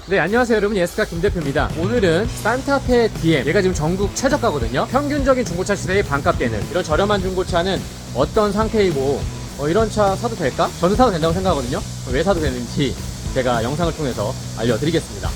네, 안녕하세요 여러분, 예스카 김대표입니다. 오늘은 산타페 DM, 얘가 지금 전국 최저가거든요. 평균적인 중고차 시세의 반값되는 이런 저렴한 중고차는 어떤 상태이고 이런 차 사도 될까? 저는 사도 된다고 생각하거든요. 왜 사도 되는지 제가 영상을 통해서 알려드리겠습니다.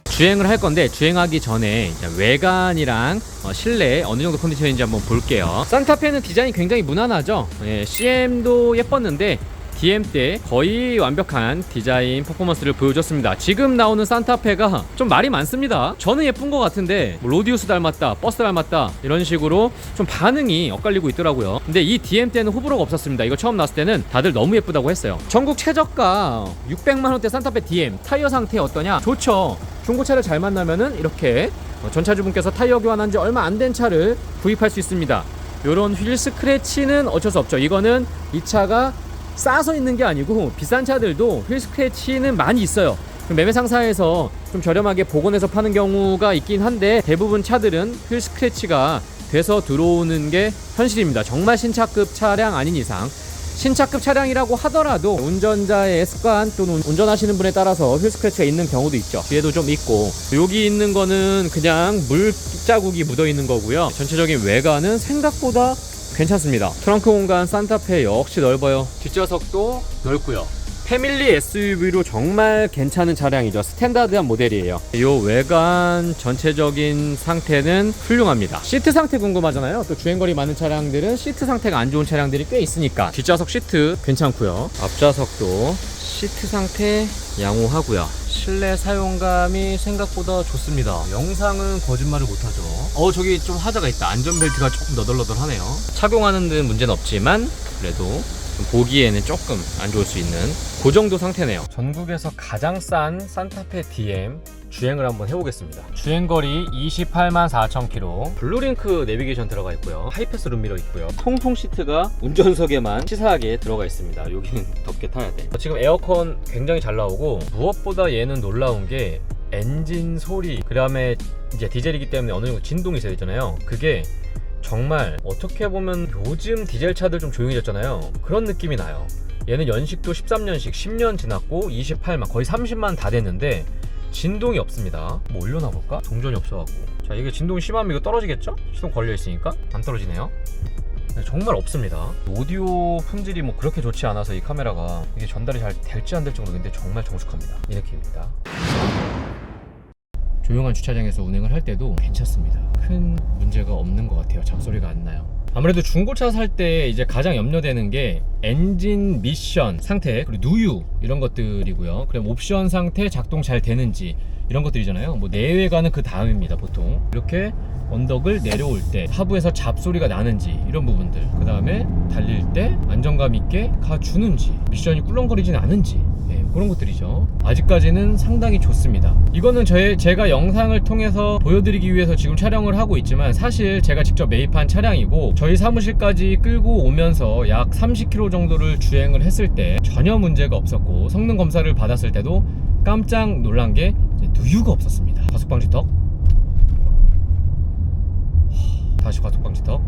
주행을 할 건데, 주행하기 전에 외관이랑 실내 어느 정도 컨디션인지 한번 볼게요. 산타페는 디자인이 굉장히 무난하죠. CM도 예뻤는데 DM 때 거의 완벽한 디자인 퍼포먼스를 보여줬습니다. 지금 나오는 산타페가 좀 말이 많습니다. 저는 예쁜 것 같은데 로디우스 닮았다, 버스 닮았다 이런 식으로 좀 반응이 엇갈리고 있더라고요. 근데 이 DM 때는 호불호가 없었습니다. 이거 처음 나왔을 때는 다들 너무 예쁘다고 했어요. 전국 최저가 600만원대 산타페 DM 타이어 상태 어떠냐? 좋죠. 중고차를 잘 만나면은 이렇게 전차주분께서 타이어 교환한 지 얼마 안 된 차를 구입할 수 있습니다. 요런 휠 스크래치는 어쩔 수 없죠. 이거는 이 차가 싸서 있는 게 아니고 비싼 차들도 휠 스크래치는 많이 있어요. 매매 상사에서 좀 저렴하게 복원해서 파는 경우가 있긴 한데, 대부분 차들은 휠 스크래치가 돼서 들어오는 게 현실입니다. 정말 신차급 차량 아닌 이상, 신차급 차량이라고 하더라도 운전자의 습관 또는 운전하시는 분에 따라서 휠 스크래치가 있는 경우도 있죠. 뒤에도 좀 있고, 여기 있는 거는 그냥 물자국이 묻어 있는 거고요. 전체적인 외관은 생각보다 괜찮습니다. 트렁크 공간 산타페 역시 넓어요. 뒷좌석도 넓고요. 패밀리 SUV로 정말 괜찮은 차량이죠. 스탠다드한 모델이에요. 이 외관 전체적인 상태는 훌륭합니다. 시트 상태 궁금하잖아요. 또 주행거리 많은 차량들은 시트 상태가 안 좋은 차량들이 꽤 있으니까 뒷좌석 시트 괜찮고요. 앞좌석도 시트 상태 양호하고요. 실내 사용감이 생각보다 좋습니다. 영상은 거짓말을 못하죠. 저기 좀 하자가 있다. 안전벨트가 조금 너덜너덜하네요. 착용하는 데는 문제는 없지만 그래도 좀 보기에는 조금 안 좋을 수 있는 그 정도 상태네요. 전국에서 가장 싼 산타페 DM 주행을 한번 해보겠습니다. 주행거리 28만 4천 km, 블루링크 내비게이션 들어가 있고요. 하이패스 룸미러 있고요. 통풍 시트가 운전석에만 치사하게 들어가 있습니다. 여기는 덥게 타야 돼. 지금 에어컨 굉장히 잘 나오고, 무엇보다 얘는 놀라운 게 엔진 소리, 그 다음에 이제 디젤이기 때문에 어느 정도 진동이 있어야 되잖아요. 그게 정말 어떻게 보면 요즘 디젤 차들 좀 조용해졌잖아요. 그런 느낌이 나요. 얘는 연식도 13년식, 10년 지났고 28만, 거의 30만 다 됐는데 진동이 없습니다. 뭐 올려놔 볼까? 동전이 없어갖고. 자, 이게 진동이 심하면 이거 떨어지겠죠? 시동 걸려있으니까 안 떨어지네요. 네, 정말 없습니다. 오디오 품질이 뭐 그렇게 좋지 않아서 이 카메라가 이게 전달이 잘 될지 안 될지 모르겠는데 정말 정숙합니다. 이 느낌입니다. 조용한 주차장에서 운행을 할 때도 괜찮습니다. 큰 문제가 없는 것 같아요. 잡소리가 안 나요. 아무래도 중고차 살 때 이제 가장 염려되는 게 엔진 미션 상태, 그리고 누유 이런 것들이고요. 그럼 옵션 상태 작동 잘 되는지 이런 것들이잖아요. 뭐 내외관은 그 다음입니다. 보통 이렇게 언덕을 내려올 때 하부에서 잡소리가 나는지 이런 부분들, 그 다음에 달릴 때 안정감 있게 가주는지, 미션이 꿀렁거리진 않은지, 그런 것들이죠. 아직까지는 상당히 좋습니다. 이거는 제가 영상을 통해서 보여드리기 위해서 지금 촬영을 하고 있지만, 사실 제가 직접 매입한 차량이고 저희 사무실까지 끌고 오면서 약 30km 정도를 주행을 했을 때 전혀 문제가 없었고, 성능 검사를 받았을 때도 깜짝 놀란 게 누유가 없었습니다. 과속방지턱, 다시 과속방지턱,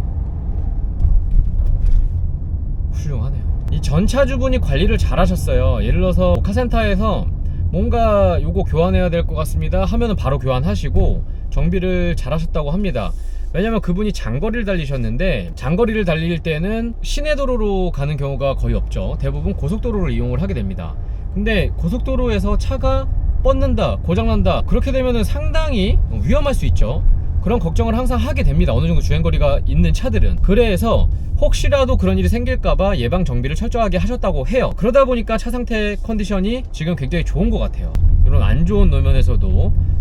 훌륭하네요. 이 전차주분이 관리를 잘 하셨어요. 예를 들어서 카센터에서 뭔가 요거 교환해야 될 것 같습니다 하면은 바로 교환하시고 정비를 잘 하셨다고 합니다. 왜냐면 그분이 장거리를 달리셨는데, 장거리를 달릴 때는 시내도로로 가는 경우가 거의 없죠. 대부분 고속도로를 이용을 하게 됩니다. 근데 고속도로에서 차가 뻗는다, 고장난다, 그렇게 되면은 상당히 위험할 수 있죠. 그런 걱정을 항상 하게 됩니다. 어느 정도 주행거리가 있는 차들은. 그래서 혹시라도 그런 일이 생길까봐 예방 정비를 철저하게 하셨다고 해요. 그러다 보니까 차 상태 컨디션이 지금 굉장히 좋은 것 같아요. 이런 안 좋은 노면에서도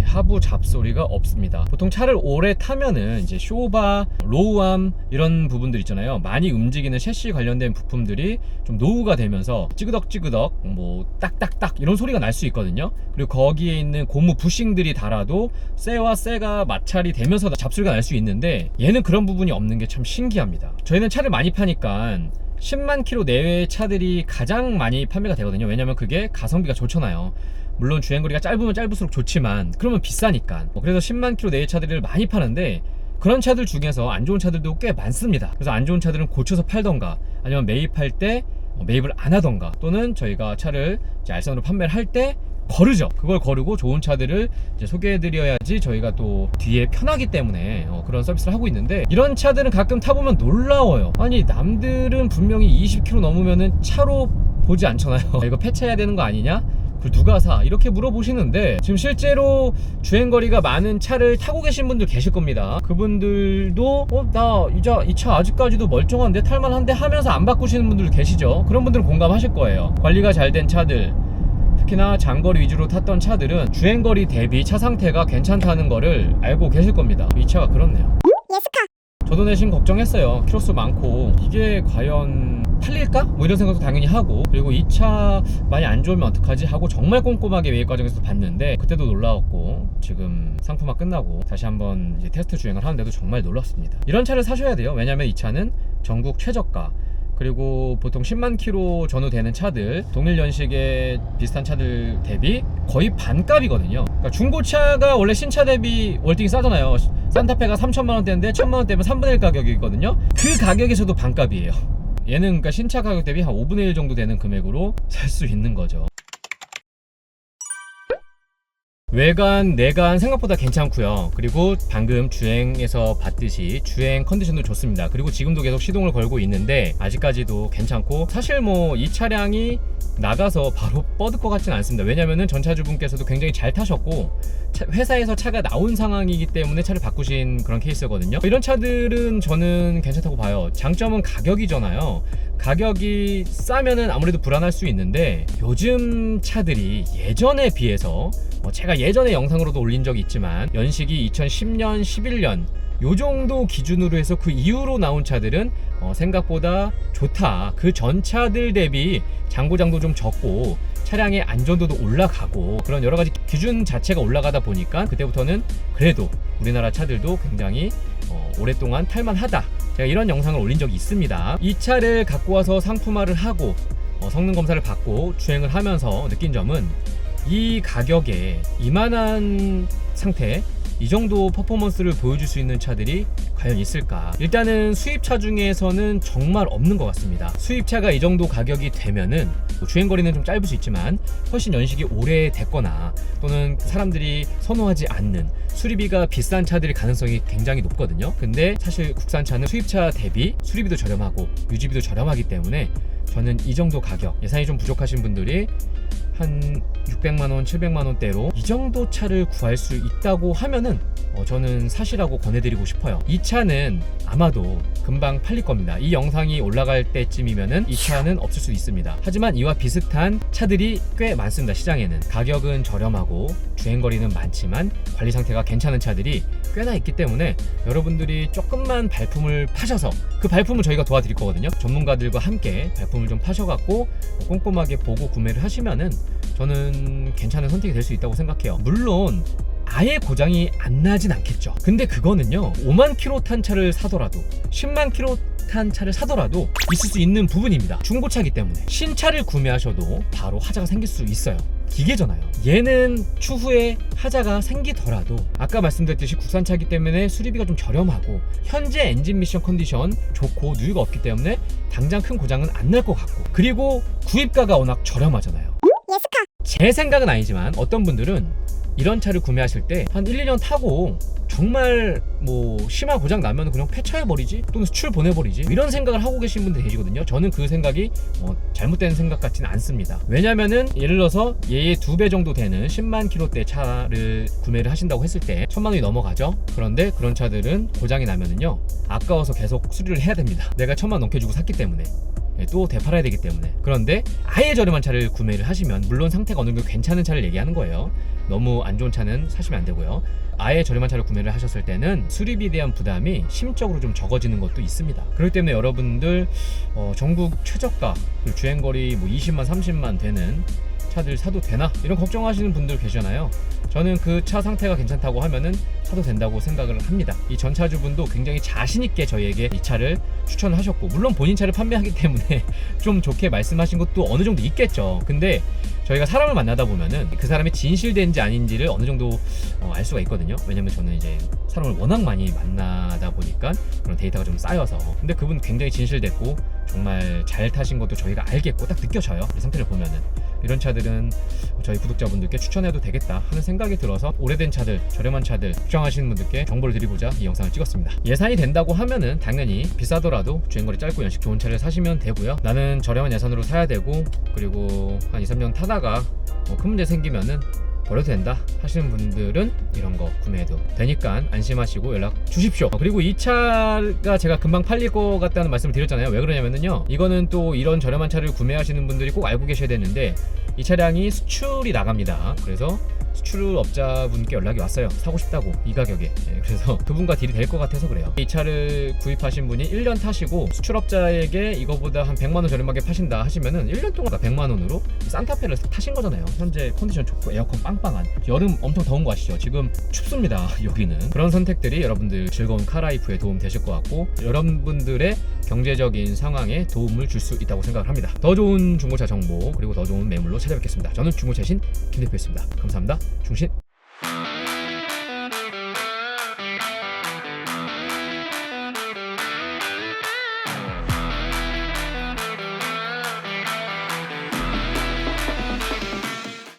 하부 잡소리가 없습니다. 보통 차를 오래 타면은 이제 쇼바, 로우암 이런 부분들 있잖아요. 많이 움직이는 셰시 관련된 부품들이 좀 노후가 되면서 찌그덕찌그덕, 뭐 딱딱딱 이런 소리가 날 수 있거든요. 그리고 거기에 있는 고무 부싱들이 달아도 쇠와 쇠가 마찰이 되면서 잡소리가 날 수 있는데, 얘는 그런 부분이 없는 게 참 신기합니다. 저희는 차를 많이 파니까 10만 킬로 내외의 차들이 가장 많이 판매가 되거든요. 왜냐면 그게 가성비가 좋잖아요. 물론 주행거리가 짧으면 짧을수록 좋지만 그러면 비싸니까. 그래서 10만 킬로 내의 차들을 많이 파는데 그런 차들 중에서 안 좋은 차들도 꽤 많습니다. 그래서 안 좋은 차들은 고쳐서 팔던가 아니면 매입할 때 매입을 안 하던가, 또는 저희가 차를 이제 알선으로 판매를 할 때 거르죠. 그걸 거르고 좋은 차들을 이제 소개해드려야지 저희가 또 뒤에 편하기 때문에 그런 서비스를 하고 있는데, 이런 차들은 가끔 타보면 놀라워요. 아니 남들은 분명히 20km 넘으면은 차로 보지 않잖아요. 이거 폐차해야 되는 거 아니냐? 그걸 누가 사? 이렇게 물어보시는데, 지금 실제로 주행거리가 많은 차를 타고 계신 분들 계실 겁니다. 그분들도 나 이 차 아직까지도 멀쩡한데 탈만한데 하면서 안 바꾸시는 분들 계시죠. 그런 분들은 공감하실 거예요. 관리가 잘 된 차들, 특히나 장거리 위주로 탔던 차들은 주행거리 대비 차 상태가 괜찮다는 거를 알고 계실 겁니다. 이 차가 그렇네요. 예스카. 저도 내심 걱정했어요. 키로수 많고 이게 과연 팔릴까? 뭐 이런 생각도 당연히 하고, 그리고 이 차 많이 안 좋으면 어떡하지? 하고 정말 꼼꼼하게 매입 과정에서 봤는데 그때도 놀라웠고, 지금 상품화 끝나고 다시 한번 이제 테스트 주행을 하는데도 정말 놀랐습니다. 이런 차를 사셔야 돼요. 왜냐면 이 차는 전국 최저가, 그리고 보통 10만 킬로 전후 되는 차들, 동일 연식의 비슷한 차들 대비 거의 반값이거든요. 그러니까 중고차가 원래 신차 대비 월등히 싸잖아요. 산타페가 3천만 원대인데 1천만 원대면 3분의 1 가격이거든요. 그 가격에서도 반값이에요. 얘는 그러니까 신차 가격 대비 한 5분의 1 정도 되는 금액으로 살 수 있는 거죠. 외관, 내관 생각보다 괜찮고요. 그리고 방금 주행에서 봤듯이 주행 컨디션도 좋습니다. 그리고 지금도 계속 시동을 걸고 있는데 아직까지도 괜찮고, 사실 뭐 이 차량이 나가서 바로 뻗을 것 같지는 않습니다. 왜냐면은 전차주분께서도 굉장히 잘 타셨고 회사에서 차가 나온 상황이기 때문에 차를 바꾸신 그런 케이스거든요. 이런 차들은 저는 괜찮다고 봐요. 장점은 가격이잖아요. 가격이 싸면은 아무래도 불안할 수 있는데, 요즘 차들이 예전에 비해서 제가 예전에 영상으로도 올린 적이 있지만 연식이 2010년, 11년 요 정도 기준으로 해서 그 이후로 나온 차들은 생각보다 좋다. 그 전 차들 대비 장고장도 좀 적고 차량의 안전도도 올라가고, 그런 여러 가지 기준 자체가 올라가다 보니까 그때부터는 그래도 우리나라 차들도 굉장히 오랫동안 탈만하다. 제가 이런 영상을 올린 적이 있습니다. 이 차를 갖고 와서 상품화를 하고 성능 검사를 받고 주행을 하면서 느낀 점은, 이 가격에 이만한 상태, 이 정도 퍼포먼스를 보여줄 수 있는 차들이 과연 있을까? 일단은 수입차 중에서는 정말 없는 것 같습니다. 수입차가 이 정도 가격이 되면은 주행거리는 좀 짧을 수 있지만 훨씬 연식이 오래됐거나, 또는 사람들이 선호하지 않는 수리비가 비싼 차들일 가능성이 굉장히 높거든요. 근데 사실 국산차는 수입차 대비 수리비도 저렴하고 유지비도 저렴하기 때문에 저는 이 정도 가격, 예산이 좀 부족하신 분들이 한 600만원, 700만원대로 이 정도 차를 구할 수 있다고 하면은 저는 사시라고 권해드리고 싶어요. 이 차는 아마도 금방 팔릴 겁니다. 이 영상이 올라갈 때쯤이면은 이 차는 없을 수 있습니다. 하지만 이와 비슷한 차들이 꽤 많습니다. 시장에는 가격은 저렴하고 주행거리는 많지만 관리 상태가 괜찮은 차들이 꽤나 있기 때문에, 여러분들이 조금만 발품을 파셔서, 그 발품을 저희가 도와드릴 거거든요. 전문가들과 함께 발품을 좀 파셔갖고 꼼꼼하게 보고 구매를 하시면은 저는 괜찮은 선택이 될 수 있다고 생각해요. 물론 아예 고장이 안 나진 않겠죠. 근데 그거는요, 5만 킬로 탄 차를 사더라도 10만 킬로 탄 차를 사더라도 있을 수 있는 부분입니다. 중고차기 때문에. 신차를 구매하셔도 바로 하자가 생길 수 있어요. 기계잖아요. 얘는 추후에 하자가 생기더라도 아까 말씀드렸듯이 국산차기 때문에 수리비가 좀 저렴하고 현재 엔진 미션 컨디션 좋고 누유가 없기 때문에 당장 큰 고장은 안 날 것 같고, 그리고 구입가가 워낙 저렴하잖아요. 예스카. 제 생각은 아니지만 어떤 분들은 이런 차를 구매하실 때 한 1, 2년 타고 정말 뭐 심한 고장 나면 그냥 폐차해버리지, 또는 수출 보내버리지, 이런 생각을 하고 계신 분들 계시거든요. 저는 그 생각이 잘못된 생각 같지는 않습니다. 왜냐면은 예를 들어서 얘의 2배 정도 되는 10만 킬로대 차를 구매를 하신다고 했을 때 1000만 원이 넘어가죠. 그런데 그런 차들은 고장이 나면은요, 아까워서 계속 수리를 해야 됩니다. 내가 1000만 원 넘게 주고 샀기 때문에, 또 되팔아야 되기 때문에. 그런데 아예 저렴한 차를 구매를 하시면, 물론 상태가 어느 정도 괜찮은 차를 얘기하는 거예요. 너무 안 좋은 차는 사시면 안 되고요. 아예 저렴한 차를 구매를 하셨을 때는 수리비에 대한 부담이 심적으로 좀 적어지는 것도 있습니다. 그렇기 때문에 여러분들 전국 최저가, 주행거리 뭐 20만 30만 되는 차들 사도 되나? 이런 걱정하시는 분들 계시잖아요. 저는 그 차 상태가 괜찮다고 하면은 사도 된다고 생각을 합니다. 이 전차주분도 굉장히 자신있게 저희에게 이 차를 추천을 하셨고, 물론 본인 차를 판매하기 때문에 좀 좋게 말씀하신 것도 어느 정도 있겠죠. 근데 저희가 사람을 만나다 보면은 그 사람이 진실된지 아닌지를 어느 정도 알 수가 있거든요. 왜냐면 저는 이제 사람을 워낙 많이 만나다 보니까 그런 데이터가 좀 쌓여서. 근데 그분 굉장히 진실됐고 정말 잘 타신 것도 저희가 알겠고 딱 느껴져요. 이 상태를 보면은. 이런 차들은 저희 구독자분들께 추천해도 되겠다 하는 생각이 들어서 오래된 차들, 저렴한 차들 걱정하시는 분들께 정보를 드리고자 이 영상을 찍었습니다. 예산이 된다고 하면은 당연히 비싸더라도 주행거리 짧고 연식 좋은 차를 사시면 되고요. 나는 저렴한 예산으로 사야 되고, 그리고 한 2-3년 타다가 큰 문제 생기면은 버려도 된다 하시는 분들은 이런 거 구매해도 되니까 안심하시고 연락 주십시오. 그리고 이 차가 제가 금방 팔릴 것 같다는 말씀을 드렸잖아요. 왜 그러냐면요, 이거는 또 이런 저렴한 차를 구매하시는 분들이 꼭 알고 계셔야 되는데, 이 차량이 수출이 나갑니다. 그래서 수출업자분께 연락이 왔어요. 사고 싶다고, 이 가격에. 그래서 그분과 딜이 될 것 같아서 그래요. 이 차를 구입하신 분이 1년 타시고 수출업자에게 이거보다 한 100만원 저렴하게 파신다 하시면은 1년 동안 100만원으로 산타페를 타신 거잖아요. 현재 컨디션 좋고 에어컨 빵빵한, 여름 엄청 더운 거 아시죠? 지금 춥습니다 여기는. 그런 선택들이 여러분들 즐거운 카라이프에 도움 되실 것 같고, 여러분들의 경제적인 상황에 도움을 줄 수 있다고 생각을 합니다. 더 좋은 중고차 정보, 그리고 더 좋은 매물로 찾아뵙겠습니다. 저는 중고차신 김 대표였습니다. 감사합니다. 중신.